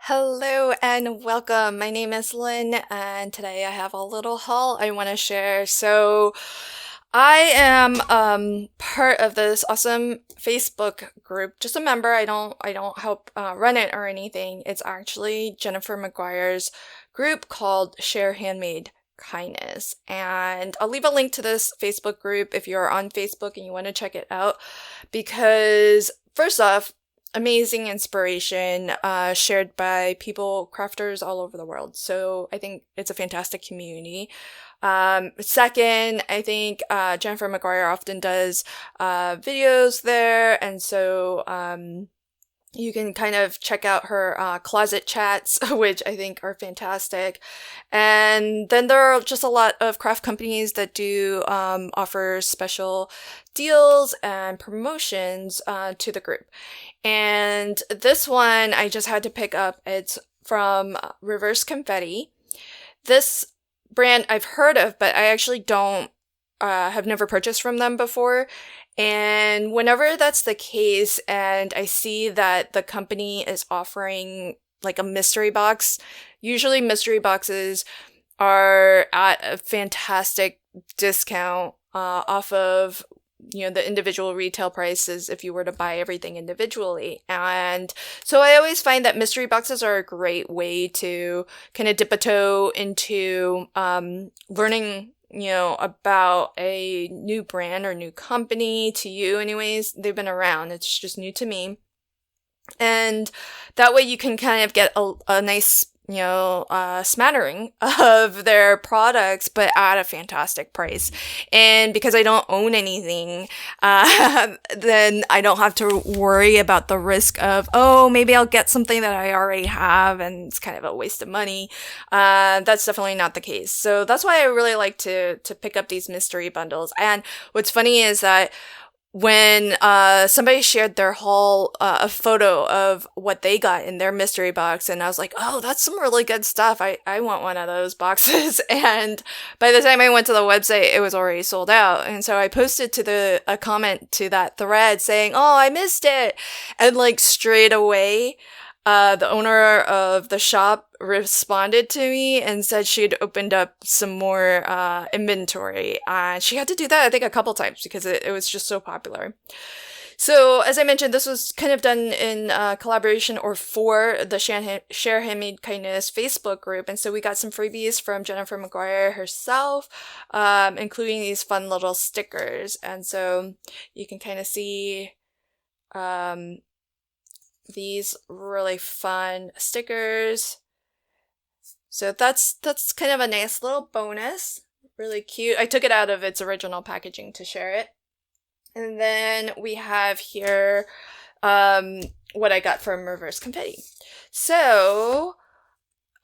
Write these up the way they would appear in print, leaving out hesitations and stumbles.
Hello and welcome. My name is Lynn, and today I have a little haul I want to share. So, I am part of this awesome Facebook group. Just a member. I don't help run it or anything. It's actually Jennifer McGuire's group called Share Handmade Kindness. And I'll leave a link to this Facebook group if you're on Facebook and you want to check it out because first off, amazing inspiration shared by people, crafters all over the world. So I think it's a fantastic community. Second, I think Jennifer McGuire often does videos there, and so you can kind of check out her closet chats, which I think are fantastic. And then there are just a lot of craft companies that do offer special deals and promotions to the group. And this one I just had to pick up. It's from Reverse Confetti. This brand I've heard of, but I actually don't have never purchased from them before. And whenever that's the case, and I see that the company is offering like a mystery box, usually mystery boxes are at a fantastic discount off of the individual retail prices if you were to buy everything individually. And so I always find that mystery boxes are a great way to kind of dip a toe into learning about a new brand or new company. To you anyways, they've been around, it's just new to me. And that way you can kind of get a nice smattering of their products, but at a fantastic price. And because I don't own anything, then I don't have to worry about the risk of, oh, maybe I'll get something that I already have and it's kind of a waste of money. That's definitely not the case. So that's why I really like to pick up these mystery bundles. And what's funny is that when somebody shared their haul, a photo of what they got in their mystery box, and I was like, oh, that's some really good stuff. I want one of those boxes. And by the time I went to the website, it was already sold out. And so I posted a comment to that thread saying, oh, I missed it. And like straight away, the owner of the shop responded to me and said she'd opened up some more inventory. She had to do that, I think, a couple times because it was just so popular. So, as I mentioned, this was kind of done in collaboration or for the Share Handmade Kindness Facebook group. And so we got some freebies from Jennifer McGuire herself, including these fun little stickers. And so you can kind of see these really fun stickers. So that's kind of a nice little bonus. Really cute. I took it out of its original packaging to share it. And then we have here what I got from Reverse Confetti. So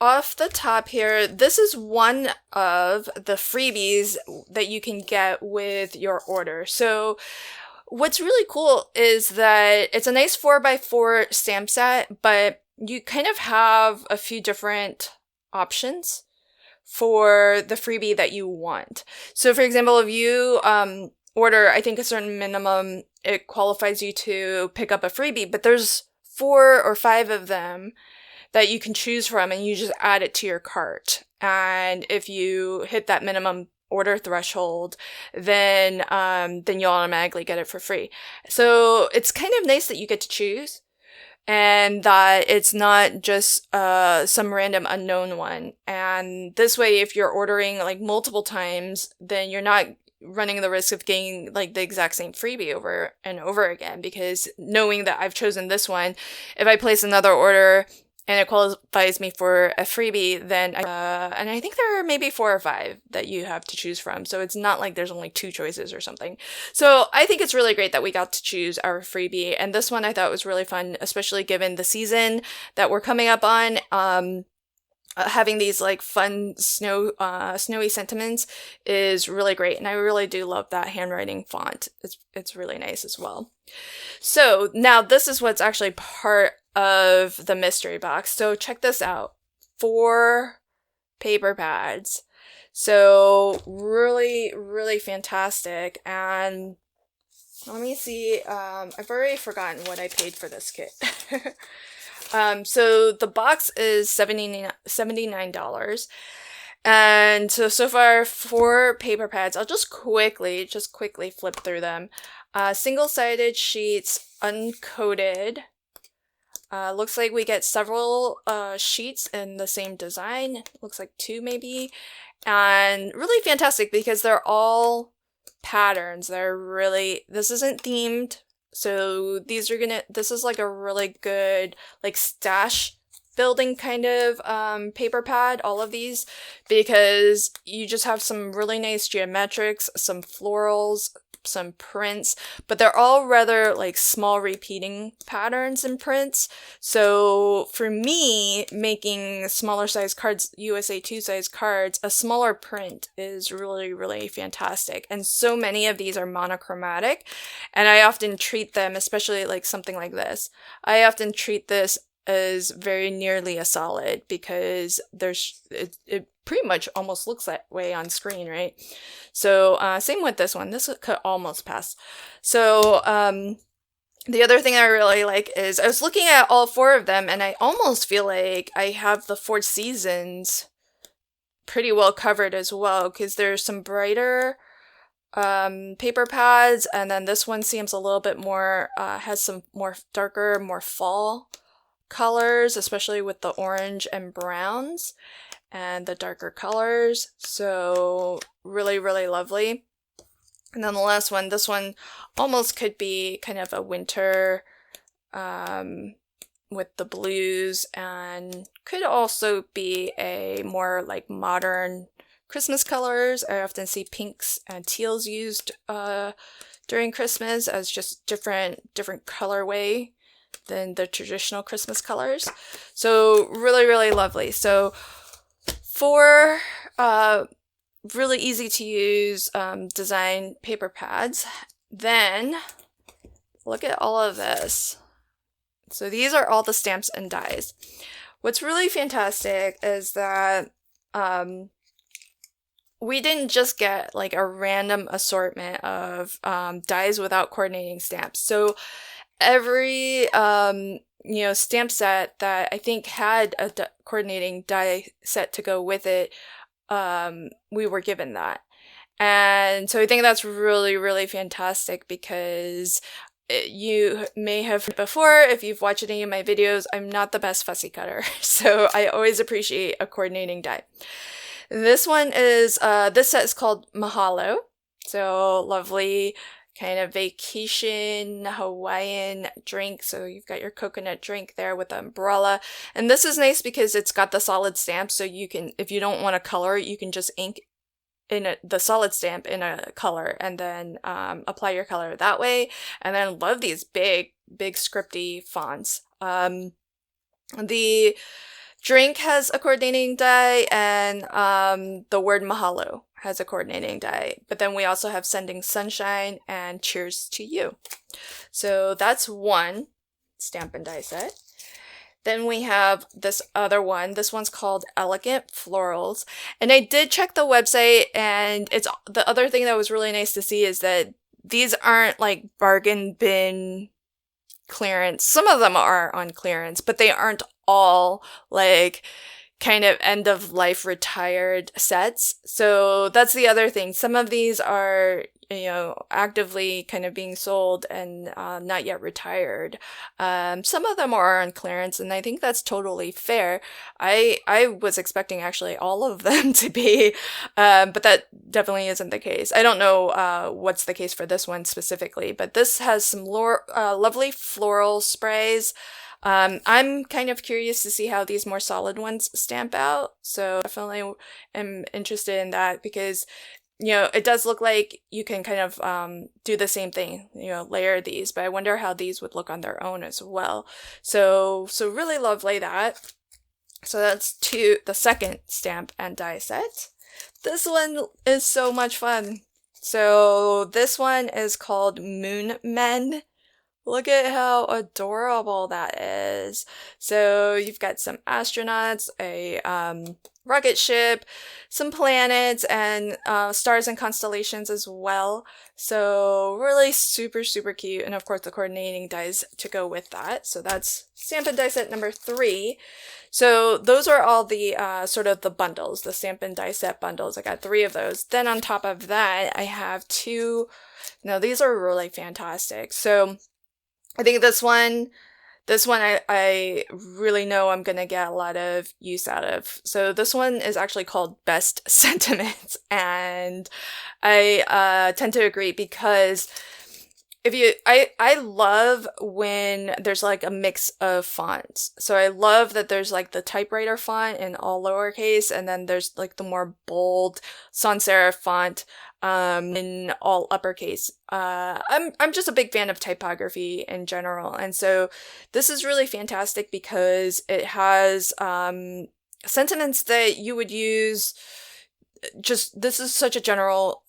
off the top here, this is one of the freebies that you can get with your order. So what's really cool is that it's a nice 4x4 stamp set, but you kind of have a few different options for the freebie that you want. So for example, if you order, I think a certain minimum, it qualifies you to pick up a freebie, but there's 4 or 5 of them that you can choose from, and you just add it to your cart. And if you hit that minimum order threshold, then you'll automatically get it for free. So it's kind of nice that you get to choose, and that it's not just some random unknown one. And this way, if you're ordering like multiple times, then you're not running the risk of getting like the exact same freebie over and over again, because knowing that I've chosen this one, if I place another order and it qualifies me for a freebie, then and I think there are maybe 4 or 5 that you have to choose from. So it's not like there's only 2 choices or something. So I think it's really great that we got to choose our freebie. And this one I thought was really fun, especially given the season that we're coming up on. Having these like fun snowy sentiments is really great. And I really do love that handwriting font. It's really nice as well. So now this is what's actually part of the mystery box. So check this out. 4 paper pads. So really, really fantastic. And let me see. I've already forgotten what I paid for this kit. So the box is $79. And so far 4 paper pads. I'll just quickly flip through them. Single-sided sheets, uncoated. Looks like we get several sheets in the same design. Looks like 2 maybe. And really fantastic because they're all patterns. This isn't themed. So this is like a really good like stash building kind of paper pad, all of these, because you just have some really nice geometrics, some florals, some prints, but they're all rather like small repeating patterns and prints. So for me, making smaller size cards, USA 2 size cards, a smaller print is really, really fantastic. And so many of these are monochromatic, and I often treat them, especially like something like this, I often treat this as very nearly a solid because it pretty much almost looks that way on screen, right? So same with this one. This could almost pass. So the other thing I really like is I was looking at all 4 of them, and I almost feel like I have the 4 seasons pretty well covered as well, because there's some brighter paper pads, and then this one seems a little bit more has some more darker, more fall colors, especially with the orange and browns and the darker colors. So really, really lovely. And then the last one, this one almost could be kind of a winter with the blues, and could also be a more like modern Christmas colors. I often see pinks and teals used during Christmas as just different colorway than the traditional Christmas colors. So really, really lovely. So 4 really easy to use design paper pads. Then look at all of this. So these are all the stamps and dies. What's really fantastic is that we didn't just get like a random assortment of dies without coordinating stamps. So every stamp set that I think had a coordinating die set to go with it, we were given that. And so I think that's really, really fantastic, because you may have before, if you've watched any of my videos, I'm not the best fussy cutter. So I always appreciate a coordinating die. This one is, this set is called Mahalo. So lovely kind of vacation Hawaiian drink. So you've got your coconut drink there with the umbrella. And this is nice because it's got the solid stamp. So you can, if you don't want to color, you can just ink in the solid stamp in a color, and then apply your color that way. And then love these big scripty fonts. The drink has a coordinating die, and the word mahalo has a coordinating die. But then we also have sending sunshine and cheers to you. So that's one stamp and die set. Then we have this other one. This one's called Elegant Florals. And I did check the website, and it's the other thing that was really nice to see is that these aren't like bargain bin clearance. Some of them are on clearance, but they aren't all like kind of end of life retired sets. So that's the other thing. Some of these are, actively kind of being sold and not yet retired. Some of them are on clearance, and I think that's totally fair. I was expecting actually all of them to be, but that definitely isn't the case. I don't know what's the case for this one specifically, but this has some lovely floral sprays. I'm kind of curious to see how these more solid ones stamp out. So definitely am interested in that, because it does look like you can kind of do the same thing, layer these, but I wonder how these would look on their own as well. So really lovely that. So that's the second stamp and die set. This one is so much fun. So this one is called Moon Men. Look at how adorable that is. So you've got some astronauts, a rocket ship, some planets, and stars and constellations as well. So really super, super cute. And of course the coordinating dies to go with that. So that's Stampin' Die Set number 3. So those are all the sort of the bundles, the Stampin' Die Set bundles. I got 3 of those. Then on top of that, I have 2. Now these are really fantastic. So I think this one I really know I'm gonna get a lot of use out of. So this one is actually called Best Sentiments, and I tend to agree because I love when there's like a mix of fonts. So I love that there's like the typewriter font in all lowercase, and then there's like the more bold sans serif font in all uppercase. I'm just a big fan of typography in general, and so this is really fantastic because it has sentiments that you would use. Just this is such a general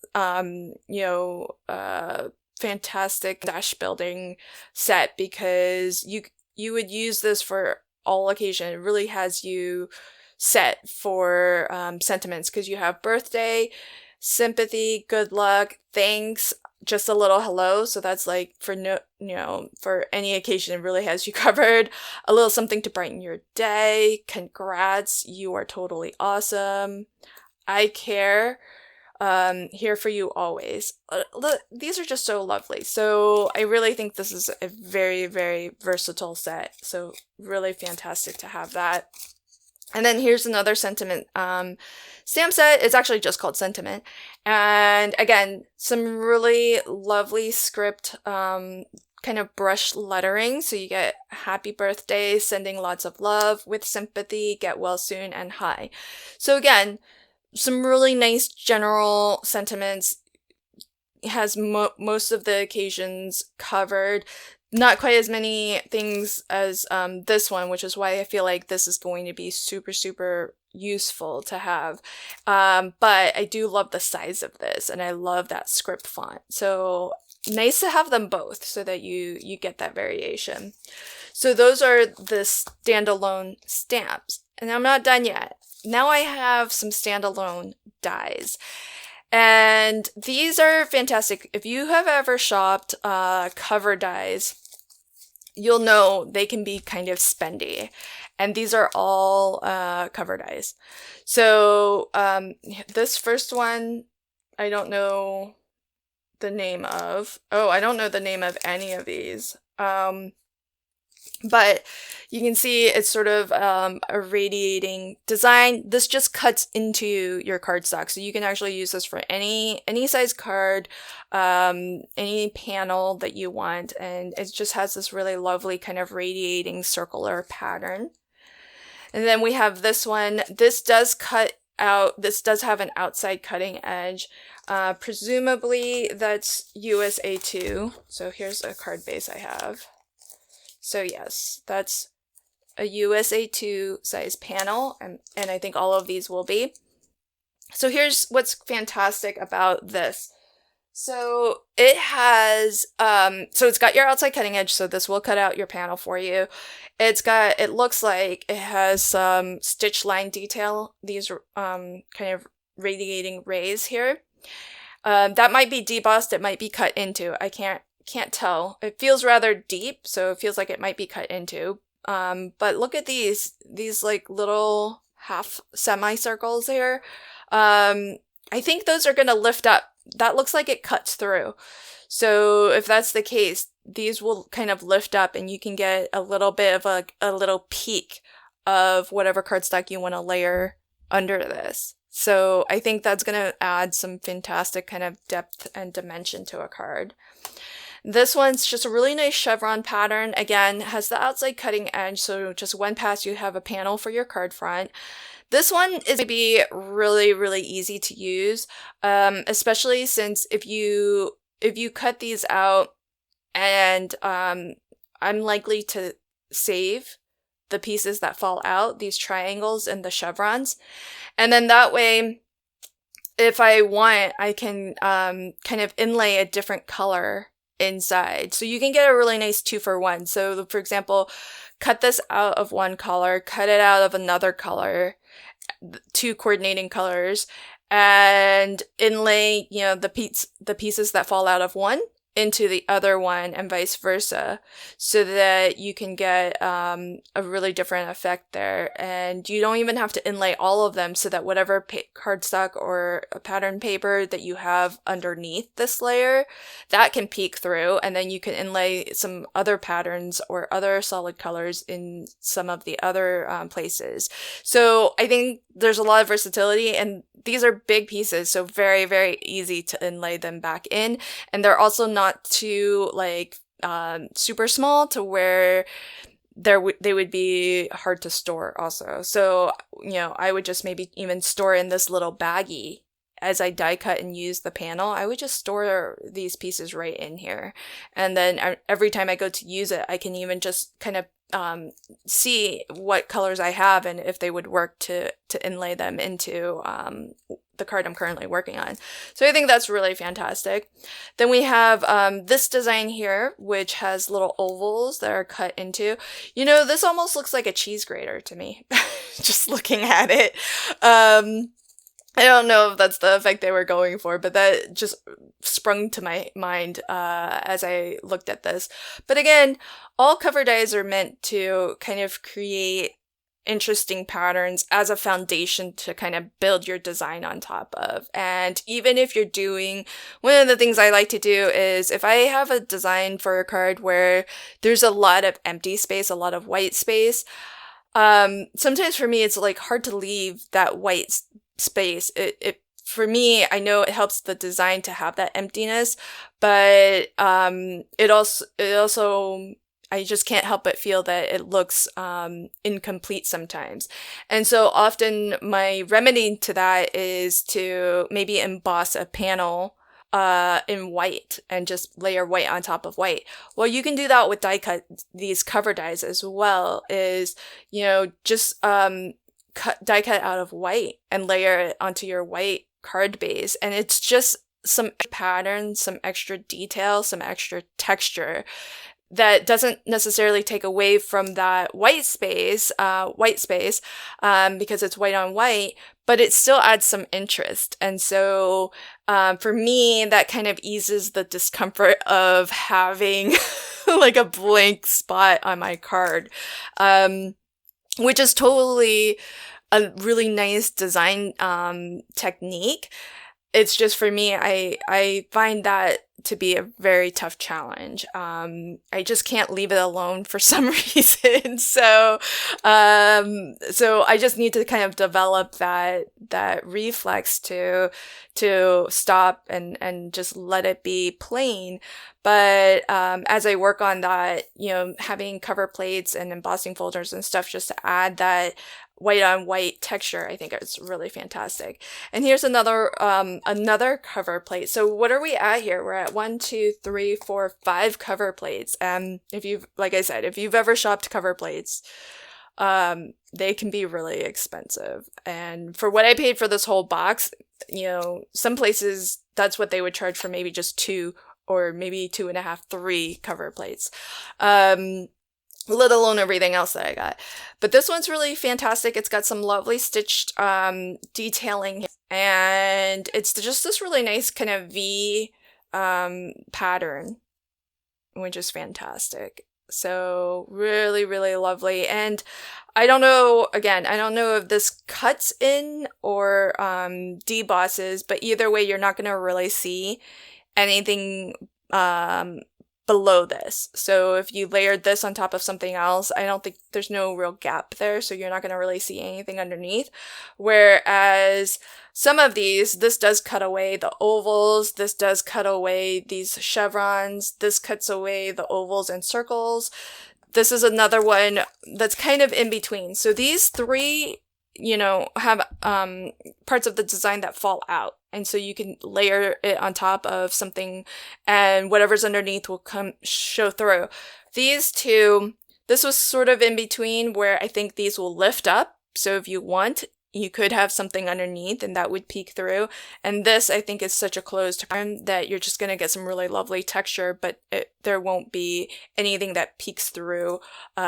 fantastic dash building set because you would use this for all occasion. It really has you set for sentiments because you have birthday, sympathy, good luck, thanks, just a little hello. So that's like for for any occasion, it really has you covered. A little something to brighten your day. Congrats, you are totally awesome. I care. Here for you always. These are just so lovely. So I really think this is a very, very versatile set. So really fantastic to have that. And then here's another sentiment stamp set. It's actually just called Sentiment. And again, some really lovely script kind of brush lettering. So you get happy birthday, sending lots of love, with sympathy, get well soon, and hi. So again, some really nice general sentiments. It has most of the occasions covered. Not quite as many things as this one, which is why I feel like this is going to be super, super useful to have. But I do love the size of this, and I love that script font. So nice to have them both so that you get that variation. So those are the standalone stamps. And I'm not done yet. Now I have some standalone dies. And these are fantastic. If you have ever shopped cover dies, you'll know they can be kind of spendy. And these are all cover dies. So this first one, I don't know the name of. Oh, I don't know the name of any of these. But you can see it's sort of a radiating design. This just cuts into your cardstock. So you can actually use this for any size card, any panel that you want. And it just has this really lovely kind of radiating circular pattern. And then we have this one. This does cut out, this does have an outside cutting edge. Presumably that's USA 2. So here's a card base I have. So yes, that's a USA 2 size panel, and I think all of these will be. So here's what's fantastic about this. So it has, so it's got your outside cutting edge, so this will cut out your panel for you. It looks like it has some stitch line detail, these kind of radiating rays here. That might be debossed, it might be cut into, I can't tell. It feels rather deep, so it feels like it might be cut into. But look at these like little half semicircles here. I think those are gonna lift up. That looks like it cuts through. So if that's the case, these will kind of lift up and you can get a little bit of a little peek of whatever cardstock you want to layer under this. So I think that's gonna add some fantastic kind of depth and dimension to a card. This one's just a really nice chevron pattern. Again, has the outside cutting edge, so just one pass you have a panel for your card front. This one is going to be really, really easy to use, especially since if you cut these out, and I'm likely to save the pieces that fall out, these triangles and the chevrons, and then that way, if I want, I can kind of inlay a different color inside. So you can get a really nice 2-for-1. So for example, cut this out of one color, cut it out of another color, 2 coordinating colors, and inlay, the pieces that fall out of one into the other one and vice versa, so that you can get a really different effect there. And you don't even have to inlay all of them, so that whatever cardstock or pattern paper that you have underneath this layer, that can peek through, and then you can inlay some other patterns or other solid colors in some of the other places. So I think there's a lot of versatility, and these are big pieces, so very, very easy to inlay them back in. And they're also not too super small to where they would be hard to store also. So, I would just maybe even store in this little baggie. As I die cut and use the panel, I would just store these pieces right in here. And then every time I go to use it, I can even just kind of see what colors I have and if they would work to inlay them into the card I'm currently working on. So I think that's really fantastic. Then we have this design here, which has little ovals that are cut into. This almost looks like a cheese grater to me, just looking at it. I don't know if that's the effect they were going for, but that just sprung to my mind as I looked at this. But again, all cover dies are meant to kind of create interesting patterns as a foundation to kind of build your design on top of. And even if you're doing, one of the things I like to do is if I have a design for a card where there's a lot of empty space, a lot of white space, sometimes for me it's hard to leave that white space. It for me, I know it helps the design to have that emptiness, but it also I just can't help but feel that it looks incomplete sometimes. And so often my remedy to that is to maybe emboss a panel in white and just layer white on top of white. Well, you can do that with these cover dies as well, is, just die cut out of white and layer it onto your white card base. And it's just some pattern, some extra detail, some extra texture that doesn't necessarily take away from that white space, because it's white on white, but it still adds some interest. And so, for me, that kind of eases the discomfort of having a blank spot on my card, which is totally a really nice design, technique. It's just, for me, I find that to be a very tough challenge. I just can't leave it alone for some reason. So I just need to kind of develop that reflex to stop and just let it be plain. But, as I work on that, having cover plates and embossing folders and stuff just to add that white on white texture, I think it's really fantastic. And here's another cover plate. So what are we at here? We're at 1, 2, 3, 4, 5 cover plates. If you've ever shopped cover plates, they can be really expensive. And for what I paid for this whole box, some places that's what they would charge for maybe just 2 or maybe 2.5, 3 cover plates. Let alone everything else that I got. But this one's really fantastic. It's got some lovely stitched detailing, and it's just this really nice kind of V pattern, which is fantastic. So really, really lovely. And I don't know if this cuts in or debosses, but either way, you're not going to really see anything below this. So if you layered this on top of something else, I don't think there's no real gap there, so you're not going to really see anything underneath. Whereas some of this does cut away the ovals, this does cut away these chevrons, this cuts away the ovals and circles. This is another one that's kind of in between. So these 3, have parts of the design that fall out. And so you can layer it on top of something and whatever's underneath will show through. These 2, this was sort of in between where I think these will lift up. So if you want, you could have something underneath and that would peek through. And this, I think, is such a closed pattern that you're just going to get some really lovely texture, but there won't be anything that peeks through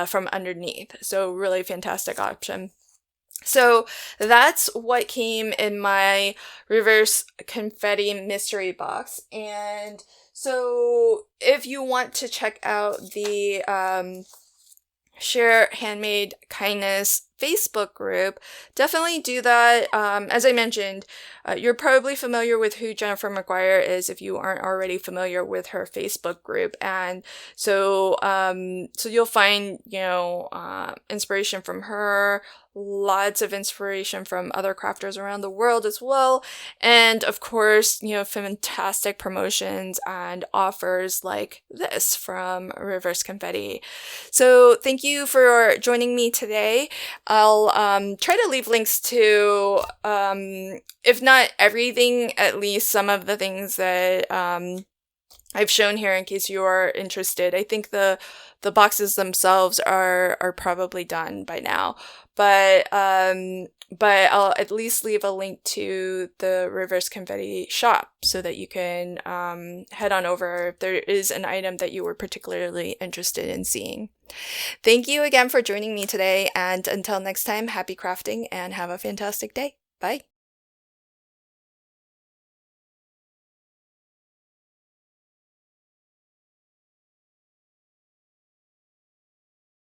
from underneath. So really fantastic option. So that's what came in my reverse confetti mystery box. And so if you want to check out the Share Handmade Kindness Facebook group, definitely do that. As I mentioned, you're probably familiar with who Jennifer McGuire is if you aren't already familiar with her Facebook group. And so you'll find, inspiration from her, lots of inspiration from other crafters around the world as well. And of course, fantastic promotions and offers like this from Reverse Confetti. So thank you for joining me today. I'll try to leave links to, if not everything, at least some of the things that I've shown here in case you are interested. I think the boxes themselves are probably done by now, but I'll at least leave a link to the Reverse Confetti shop so that you can head on over if there is an item that you were particularly interested in seeing. Thank you again for joining me today, and until next time, happy crafting and have a fantastic day. Bye.